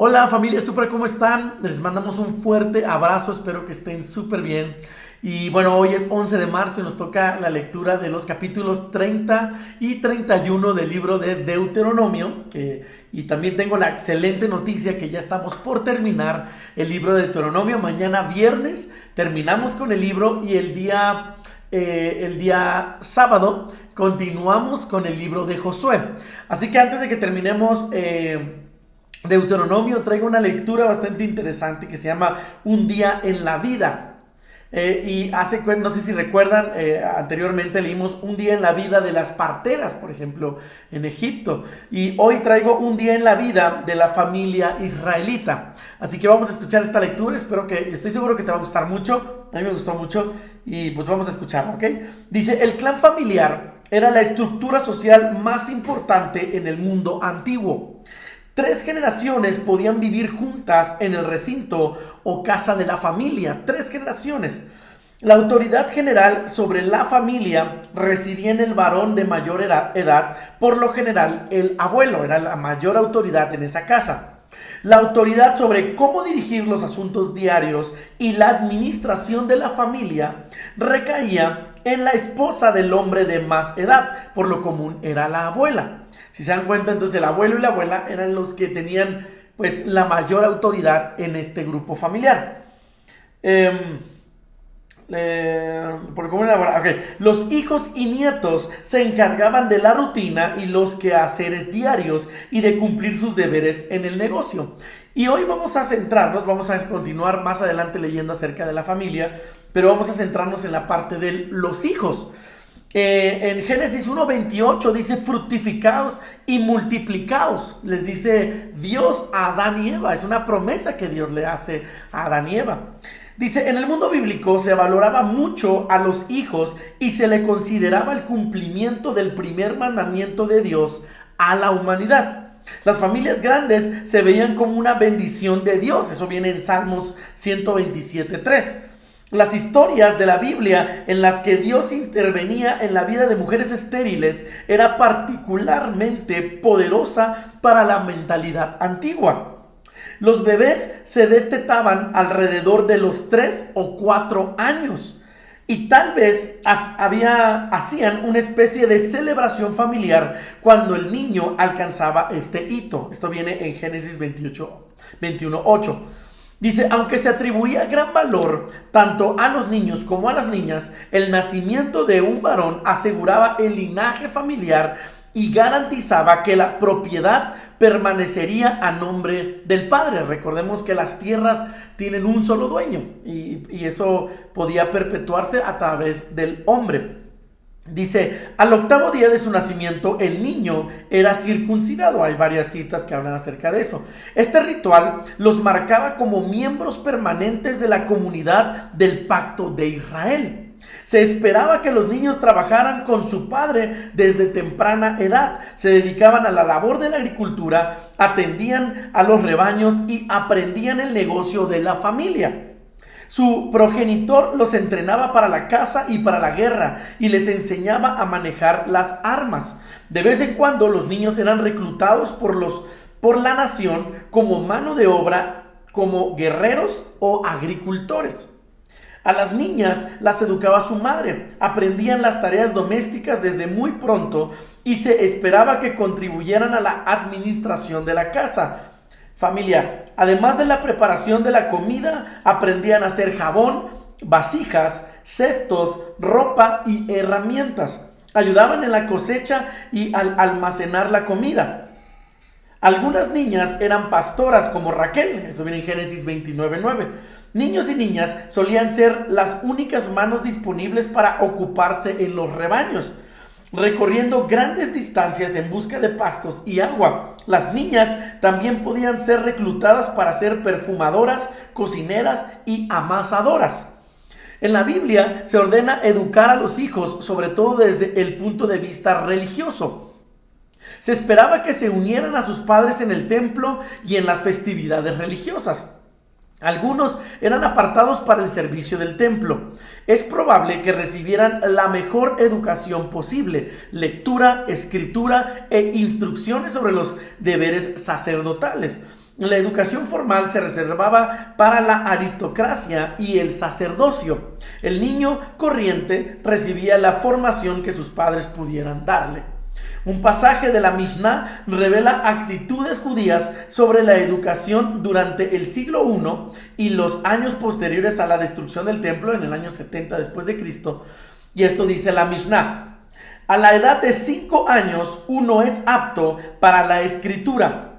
Hola familia Supra, ¿cómo están? Les mandamos un fuerte abrazo, espero que estén súper bien. Y bueno, hoy es 11 de marzo y nos toca la lectura de los capítulos 30 y 31 del libro de Deuteronomio. Y también tengo la excelente noticia que ya estamos por terminar el libro de Deuteronomio. Mañana viernes terminamos con el libro y el día sábado continuamos con el libro de Josué. Así que antes de que terminemos Deuteronomio, traigo una lectura bastante interesante que se llama Un día en la vida. No sé si recuerdan, anteriormente leímos un día en la vida de las parteras, por ejemplo, en Egipto. Y hoy traigo un día en la vida de la familia israelita. Así que vamos a escuchar esta lectura. Estoy seguro que te va a gustar mucho. A mí me gustó mucho y pues vamos a escucharla, ¿ok? Dice, el clan familiar era la estructura social más importante en el mundo antiguo. 3 generaciones podían vivir juntas en el recinto o casa de la familia. 3 generaciones. La autoridad general sobre la familia residía en el varón de mayor edad. Por lo general, el abuelo era la mayor autoridad en esa casa. La autoridad sobre cómo dirigir los asuntos diarios y la administración de la familia recaía en la esposa del hombre de más edad. Por lo común era la abuela. Si se dan cuenta, entonces el abuelo y la abuela eran los que tenían pues la mayor autoridad en este grupo familiar. Los hijos y nietos se encargaban de la rutina y los quehaceres diarios y de cumplir sus deberes en el negocio. Y hoy vamos a continuar más adelante leyendo acerca de la familia, pero vamos a centrarnos en la parte de los hijos. En Génesis 1:28 dice fructificaos y multiplicaos. Les dice Dios a Adán y Eva. Es una promesa que Dios le hace a Adán y Eva. Dice, en el mundo bíblico se valoraba mucho a los hijos y se le consideraba el cumplimiento del primer mandamiento de Dios a la humanidad. Las familias grandes se veían como una bendición de Dios. Eso viene en Salmos 127:3. Las historias de la Biblia en las que Dios intervenía en la vida de mujeres estériles era particularmente poderosa para la mentalidad antigua. Los bebés se destetaban alrededor de los 3 o 4 años y tal vez hacían una especie de celebración familiar cuando el niño alcanzaba este hito. Esto viene en Génesis 21:8. Dice, aunque se atribuía gran valor tanto a los niños como a las niñas, el nacimiento de un varón aseguraba el linaje familiar y garantizaba que la propiedad permanecería a nombre del padre. Recordemos que las tierras tienen un solo dueño y eso podía perpetuarse a través del hombre. Dice, al 8º día de su nacimiento, el niño era circuncidado. Hay varias citas que hablan acerca de eso. Este ritual los marcaba como miembros permanentes de la comunidad del pacto de Israel. Se esperaba que los niños trabajaran con su padre desde temprana edad. Se dedicaban a la labor de la agricultura, atendían a los rebaños y aprendían el negocio de la familia. Su progenitor los entrenaba para la caza y para la guerra y les enseñaba a manejar las armas. De vez en cuando los niños eran reclutados por la nación como mano de obra, como guerreros o agricultores. A las niñas las educaba su madre, aprendían las tareas domésticas desde muy pronto y se esperaba que contribuyeran a la administración de la casa familiar. Además de la preparación de la comida, aprendían a hacer jabón, vasijas, cestos, ropa y herramientas. Ayudaban en la cosecha y al almacenar la comida. Algunas niñas eran pastoras como Raquel, eso viene en Génesis 29:9. Niños y niñas solían ser las únicas manos disponibles para ocuparse en los rebaños, recorriendo grandes distancias en busca de pastos y agua. Las niñas también podían ser reclutadas para ser perfumadoras, cocineras y amasadoras. En la Biblia se ordena educar a los hijos, sobre todo desde el punto de vista religioso. Se esperaba que se unieran a sus padres en el templo y en las festividades religiosas. Algunos eran apartados para el servicio del templo. Es probable que recibieran la mejor educación posible, lectura, escritura e instrucciones sobre los deberes sacerdotales. La educación formal se reservaba para la aristocracia y el sacerdocio. El niño corriente recibía la formación que sus padres pudieran darle. Un pasaje de la Mishnah revela actitudes judías sobre la educación durante el siglo I y los años posteriores a la destrucción del templo en el año 70 después de Cristo. Y esto dice la Mishnah: a la edad de 5 años uno es apto para la escritura.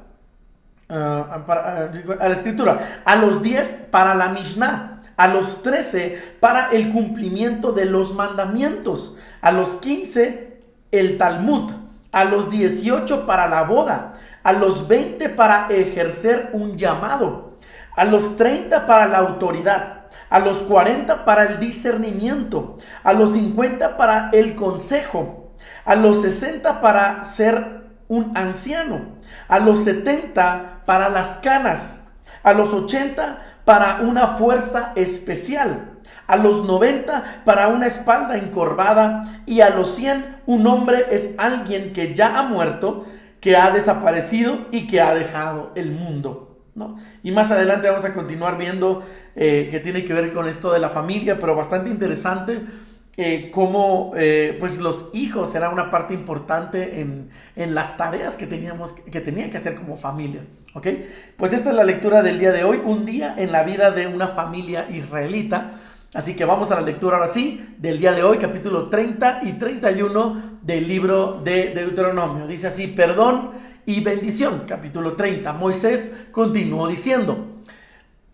A la escritura, a los 10 para la Mishnah, a los 13 para el cumplimiento de los mandamientos, a los 15 el Talmud, a los 18 para la boda, a los 20 para ejercer un llamado, a los 30 para la autoridad, a los 40 para el discernimiento, a los 50 para el consejo, a los 60 para ser un anciano, a los 70 para las canas, a los 80 para una fuerza especial, a los 90 para una espalda encorvada, y a los 100 un hombre es alguien que ya ha muerto, que ha desaparecido y que ha dejado el mundo, ¿no? Y más adelante vamos a continuar viendo que tiene que ver con esto de la familia, pero bastante interesante. Cómo pues los hijos eran una parte importante en las tareas que tenían que hacer como familia, ¿ok? Pues esta es la lectura del día de hoy, un día en la vida de una familia israelita. Así que vamos a la lectura ahora sí del día de hoy, capítulo 30 y 31 del libro de Deuteronomio. Dice así: perdón y bendición. Capítulo 30. Moisés continuó diciendo: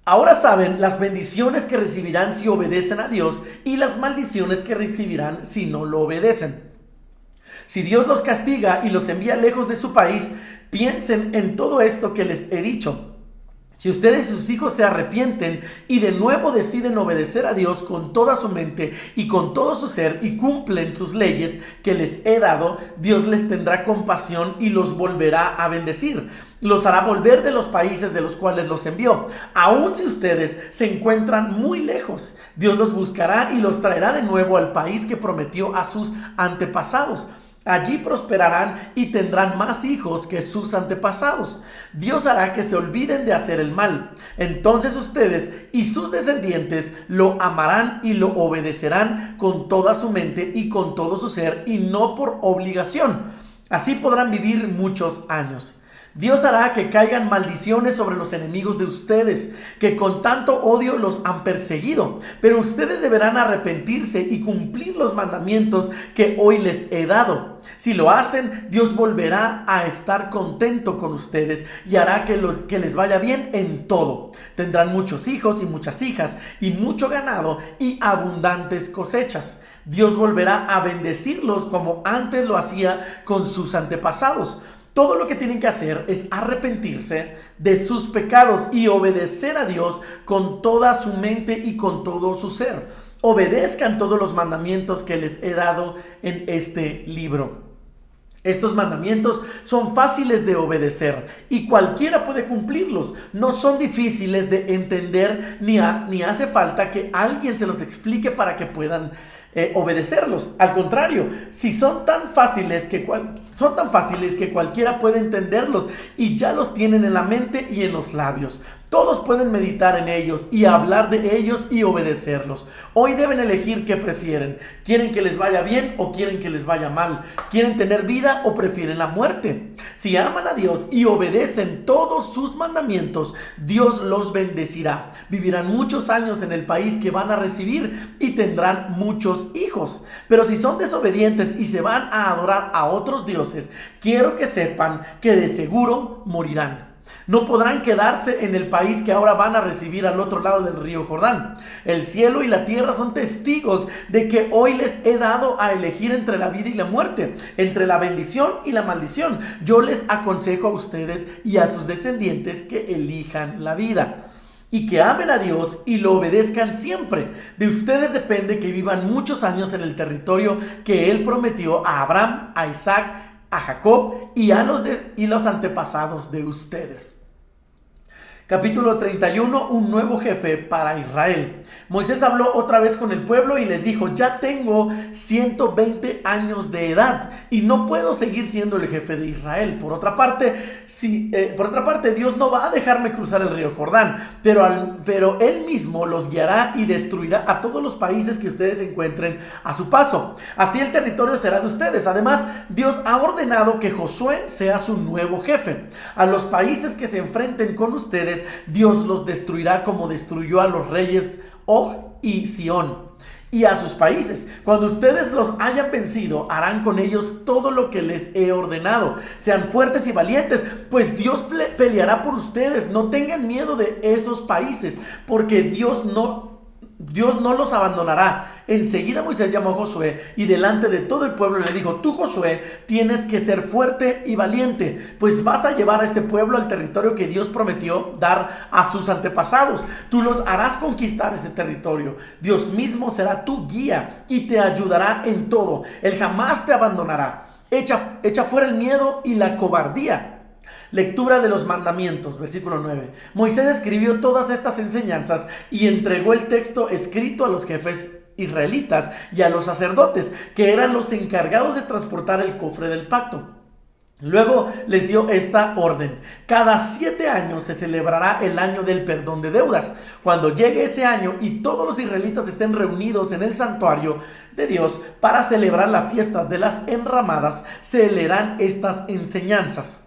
ahora saben las bendiciones que recibirán si obedecen a Dios y las maldiciones que recibirán si no lo obedecen. Si Dios los castiga y los envía lejos de su país, piensen en todo esto que les he dicho. Si ustedes y sus hijos se arrepienten y de nuevo deciden obedecer a Dios con toda su mente y con todo su ser y cumplen sus leyes que les he dado, Dios les tendrá compasión y los volverá a bendecir. Los hará volver de los países de los cuales los envió. Aun si ustedes se encuentran muy lejos, Dios los buscará y los traerá de nuevo al país que prometió a sus antepasados. Allí prosperarán y tendrán más hijos que sus antepasados. Dios hará que se olviden de hacer el mal. Entonces ustedes y sus descendientes lo amarán y lo obedecerán con toda su mente y con todo su ser, y no por obligación. Así podrán vivir muchos años. Dios hará que caigan maldiciones sobre los enemigos de ustedes, que con tanto odio los han perseguido. Pero ustedes deberán arrepentirse y cumplir los mandamientos que hoy les he dado. Si lo hacen, Dios volverá a estar contento con ustedes y hará que les vaya bien en todo. Tendrán muchos hijos y muchas hijas, y mucho ganado y abundantes cosechas. Dios volverá a bendecirlos como antes lo hacía con sus antepasados. Todo lo que tienen que hacer es arrepentirse de sus pecados y obedecer a Dios con toda su mente y con todo su ser. Obedezcan todos los mandamientos que les he dado en este libro. Estos mandamientos son fáciles de obedecer y cualquiera puede cumplirlos. No son difíciles de entender ni hace falta que alguien se los explique para que puedan obedecerlos. Al contrario, si son tan fáciles que cualquiera puede entenderlos y ya los tienen en la mente y en los labios. Todos pueden meditar en ellos y hablar de ellos y obedecerlos. Hoy deben elegir qué prefieren. ¿Quieren que les vaya bien o quieren que les vaya mal? ¿Quieren tener vida o prefieren la muerte? Si aman a Dios y obedecen todos sus mandamientos, Dios los bendecirá. Vivirán muchos años en el país que van a recibir y tendrán muchos hijos. Pero si son desobedientes y se van a adorar a otros dioses, quiero que sepan que de seguro morirán. No podrán quedarse en el país que ahora van a recibir al otro lado del río Jordán. El cielo y la tierra son testigos de que hoy les he dado a elegir entre la vida y la muerte, entre la bendición y la maldición. Yo les aconsejo a ustedes y a sus descendientes que elijan la vida y que amen a Dios y lo obedezcan siempre. De ustedes depende que vivan muchos años en el territorio que Él prometió a Abraham, a Isaac, a Jacob y a los antepasados de ustedes. Capítulo 31, un nuevo jefe para Israel. Moisés habló otra vez con el pueblo y les dijo: ya tengo 120 años de edad y no puedo seguir siendo el jefe de Israel. Por otra parte, Dios no va a dejarme cruzar el río Jordán, pero Él mismo los guiará y destruirá a todos los países que ustedes encuentren a su paso. Así el territorio será de ustedes. Además, Dios ha ordenado que Josué sea su nuevo jefe. A los países que se enfrenten con ustedes, Dios los destruirá como destruyó a los reyes Og y Sihón y a sus países. Cuando ustedes los hayan vencido, harán con ellos todo lo que les he ordenado. Sean fuertes y valientes, pues Dios peleará por ustedes. No tengan miedo de esos países, porque Dios no los abandonará. Enseguida Moisés llamó a Josué y delante de todo el pueblo le dijo: tú, Josué, tienes que ser fuerte y valiente, pues vas a llevar a este pueblo al territorio que Dios prometió dar a sus antepasados. Tú los harás conquistar ese territorio. Dios mismo será tu guía y te ayudará en todo. Él jamás te abandonará. Echa fuera el miedo y la cobardía. Lectura de los mandamientos, versículo 9. Moisés escribió todas estas enseñanzas y entregó el texto escrito a los jefes israelitas y a los sacerdotes, que eran los encargados de transportar el cofre del pacto. Luego les dio esta orden: cada 7 años se celebrará el año del perdón de deudas. Cuando llegue ese año y todos los israelitas estén reunidos en el santuario de Dios para celebrar la fiesta de las enramadas, se leerán estas enseñanzas.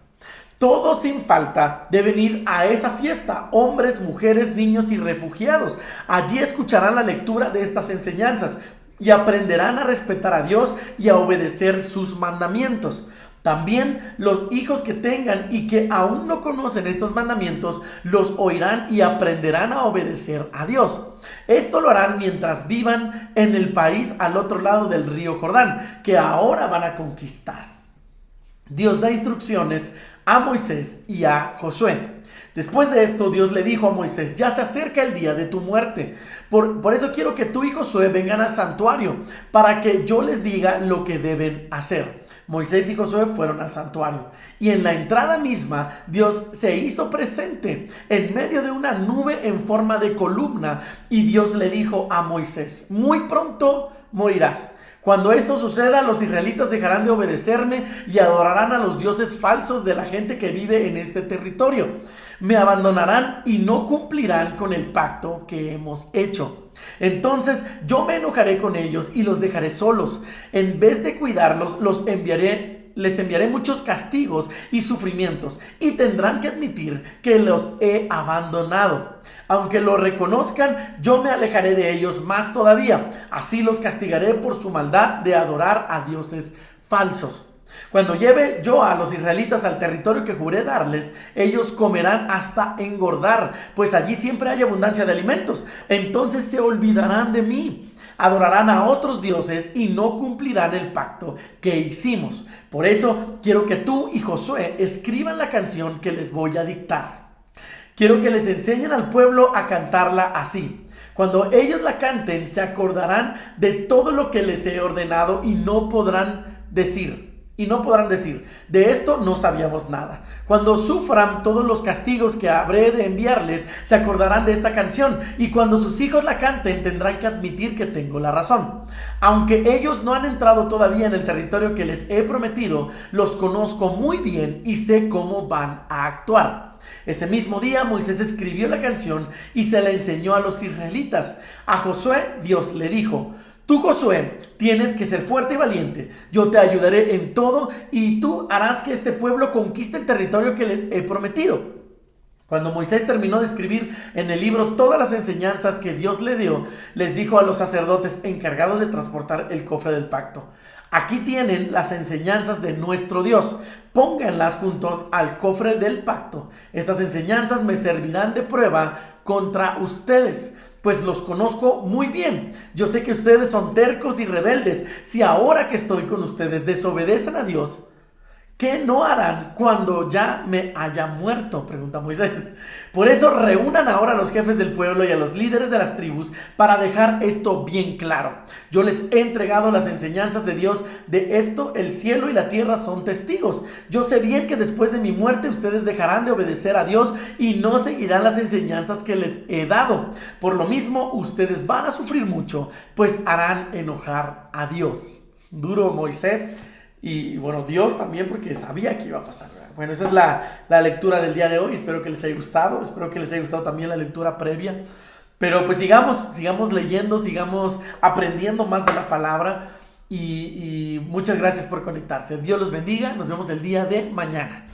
Todos sin falta deben ir a esa fiesta, hombres, mujeres, niños y refugiados. Allí escucharán la lectura de estas enseñanzas y aprenderán a respetar a Dios y a obedecer sus mandamientos. También los hijos que tengan y que aún no conocen estos mandamientos los oirán y aprenderán a obedecer a Dios. Esto lo harán mientras vivan en el país al otro lado del río Jordán, que ahora van a conquistar. Dios da instrucciones a Moisés y a Josué. Después de esto, Dios le dijo a Moisés: ya se acerca el día de tu muerte. Por eso quiero que tú y Josué vengan al santuario, para que yo les diga lo que deben hacer. Moisés y Josué fueron al santuario, y en la entrada misma Dios se hizo presente en medio de una nube en forma de columna, y Dios le dijo a Moisés: muy pronto morirás. Cuando esto suceda, los israelitas dejarán de obedecerme y adorarán a los dioses falsos de la gente que vive en este territorio. Me abandonarán y no cumplirán con el pacto que hemos hecho. Entonces yo me enojaré con ellos y los dejaré solos. En vez de cuidarlos, les enviaré muchos castigos y sufrimientos, y tendrán que admitir que los he abandonado. Aunque lo reconozcan, yo me alejaré de ellos más todavía. Así los castigaré por su maldad de adorar a dioses falsos. Cuando lleve yo a los israelitas al territorio que juré darles, ellos comerán hasta engordar, pues allí siempre hay abundancia de alimentos. Entonces se olvidarán de mí. Adorarán a otros dioses y no cumplirán el pacto que hicimos. Por eso quiero que tú y Josué escriban la canción que les voy a dictar. Quiero que les enseñen al pueblo a cantarla así. Cuando ellos la canten, se acordarán de todo lo que les he ordenado y no podrán decir, de esto no sabíamos nada. Cuando sufran todos los castigos que habré de enviarles, se acordarán de esta canción, y cuando sus hijos la canten, tendrán que admitir que tengo la razón. Aunque ellos no han entrado todavía en el territorio que les he prometido, los conozco muy bien y sé cómo van a actuar. Ese mismo día Moisés escribió la canción y se la enseñó a los israelitas. A Josué Dios le dijo: tú, Josué, tienes que ser fuerte y valiente. Yo te ayudaré en todo y tú harás que este pueblo conquiste el territorio que les he prometido. Cuando Moisés terminó de escribir en el libro todas las enseñanzas que Dios le dio, les dijo a los sacerdotes encargados de transportar el cofre del pacto: aquí tienen las enseñanzas de nuestro Dios. Pónganlas junto al cofre del pacto. Estas enseñanzas me servirán de prueba contra ustedes, pues los conozco muy bien. Yo sé que ustedes son tercos y rebeldes. Si ahora que estoy con ustedes desobedecen a Dios, ¿Qué no harán cuando ya me haya muerto?, pregunta Moisés. Por eso reúnan ahora a los jefes del pueblo y a los líderes de las tribus para dejar esto bien claro. Yo les he entregado las enseñanzas de Dios. De esto el cielo y la tierra son testigos. Yo sé bien que después de mi muerte ustedes dejarán de obedecer a Dios y no seguirán las enseñanzas que les he dado. Por lo mismo, ustedes van a sufrir mucho, pues harán enojar a Dios. Duro Moisés. Y bueno, Dios también, porque sabía que iba a pasar, ¿verdad? Bueno, esa es la lectura del día de hoy. Espero que les haya gustado. Espero que les haya gustado también la lectura previa. Pero pues sigamos leyendo, sigamos aprendiendo más de la palabra. Y muchas gracias por conectarse. Dios los bendiga. Nos vemos el día de mañana.